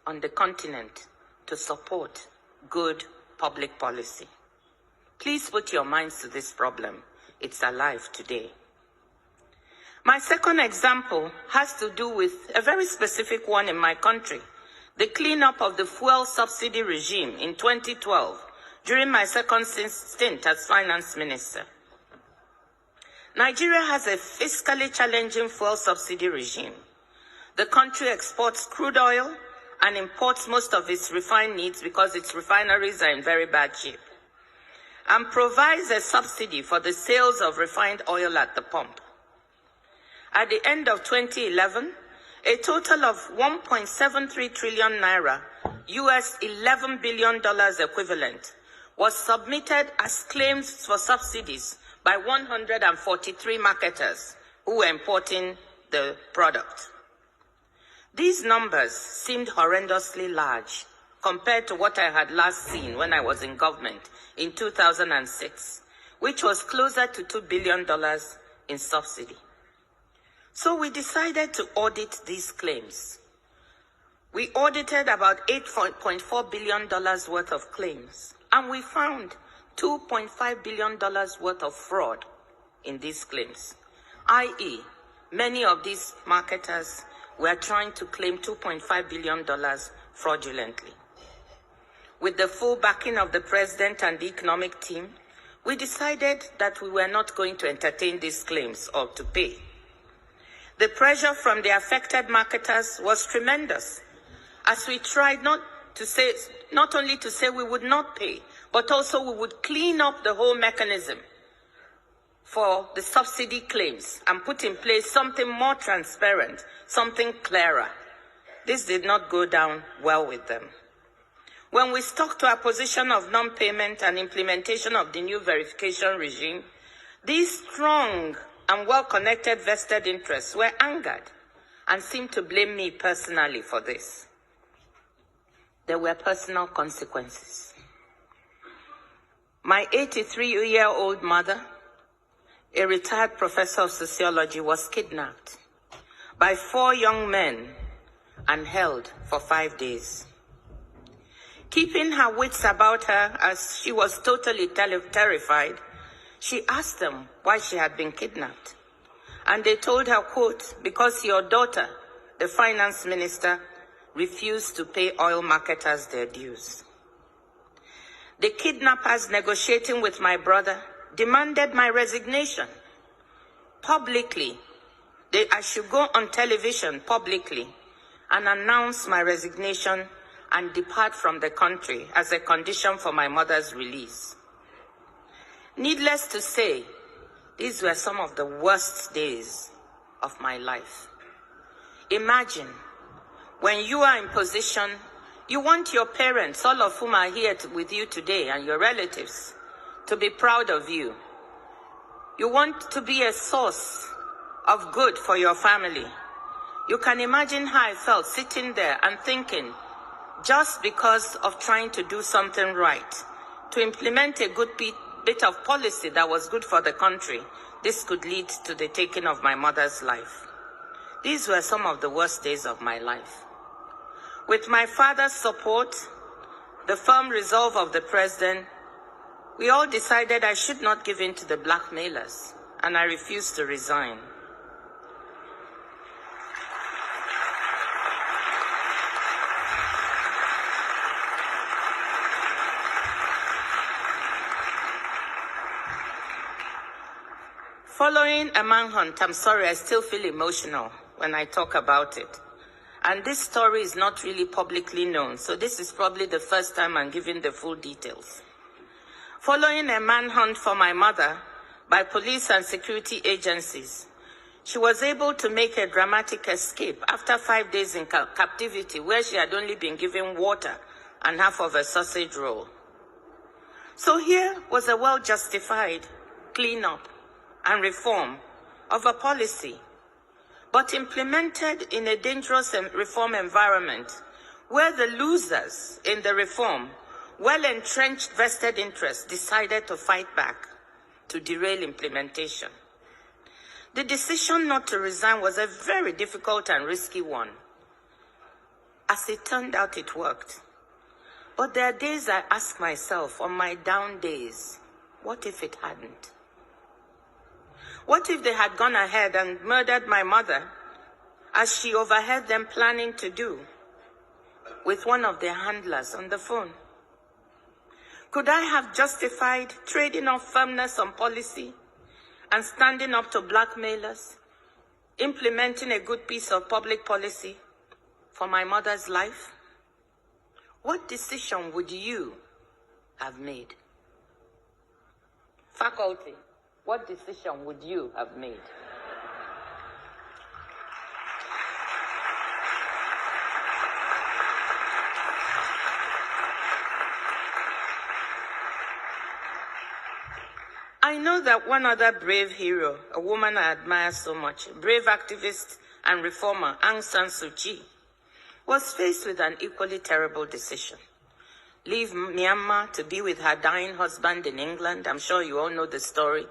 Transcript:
on the continent to support good public policy. Please put your minds to this problem. It's alive today. My second example has to do with a very specific one in my country, the cleanup of the fuel subsidy regime in 2012 during my second stint as finance minister. Nigeria has a fiscally challenging fuel subsidy regime. The country exports crude oil and imports most of its refined needs because its refineries are in very bad shape, and provides a subsidy for the sales of refined oil at the pump. At the end of 2011, a total of 1.73 trillion naira, US $11 billion equivalent, was submitted as claims for subsidies by 143 marketers who were importing the product. These numbers seemed horrendously large compared to what I had last seen when I was in government in 2006, which was closer to $2 billion in subsidy. So we decided to audit these claims. We audited about $8.4 billion worth of claims, and we found $2.5 billion worth of fraud in these claims, i.e., many of these marketers were trying to claim $2.5 billion fraudulently. With the full backing of the president and the economic team, we decided that we were not going to entertain these claims or to pay. The pressure from the affected marketers was tremendous, as we tried not only to say we would not pay, but also we would clean up the whole mechanism for the subsidy claims and put in place something more transparent, something clearer. This did not go down well with them. When we stuck to our position of non-payment and implementation of the new verification regime, these strong and well-connected vested interests were angered and seemed to blame me personally for this. There were personal consequences. My 83-year-old mother, a retired professor of sociology, was kidnapped by 4 young men and held for 5 days. Keeping her wits about her as she was totally terrified, she asked them why she had been kidnapped. And they told her, quote, "Because your daughter, the finance minister, refused to pay oil marketers their dues." The kidnappers, negotiating with my brother, demanded my resignation publicly. I should go on television publicly and announce my resignation and depart from the country as a condition for my mother's release. Needless to say, these were some of the worst days of my life. Imagine, when you are in position, you want your parents, all of whom are here with you today, and your relatives, to be proud of you. You want to be a source of good for your family. You can imagine how I felt sitting there and thinking, just because of trying to do something right, to implement a good bit of policy that was good for the country, this could lead to the taking of my mother's life. These were some of the worst days of my life. With my father's support, the firm resolve of the president, we all decided I should not give in to the blackmailers, and I refused to resign. Following a manhunt, I'm sorry, I still feel emotional when I talk about it. And this story is not really publicly known, so this is probably the first time I'm giving the full details. Following a manhunt for my mother by police and security agencies, she was able to make a dramatic escape after 5 days in captivity, where she had only been given water and half of a sausage roll. So here was a well-justified cleanup and reform of a policy, but implemented in a dangerous reform environment where the losers in the reform, well-entrenched vested interests, decided to fight back to derail implementation. The decision not to resign was a very difficult and risky one. As it turned out, it worked. But there are days I ask myself, on my down days, what if it hadn't? What if they had gone ahead and murdered my mother, as she overheard them planning to do, with one of their handlers on the phone? Could I have justified trading off firmness on policy and standing up to blackmailers, implementing a good piece of public policy for my mother's life? What decision would you have made? Faculty, what decision would you have made? I know that one other brave hero, a woman I admire so much, brave activist and reformer Aung San Suu Kyi, was faced with an equally terrible decision. Leave Myanmar to be with her dying husband in England. I'm sure you all know the story.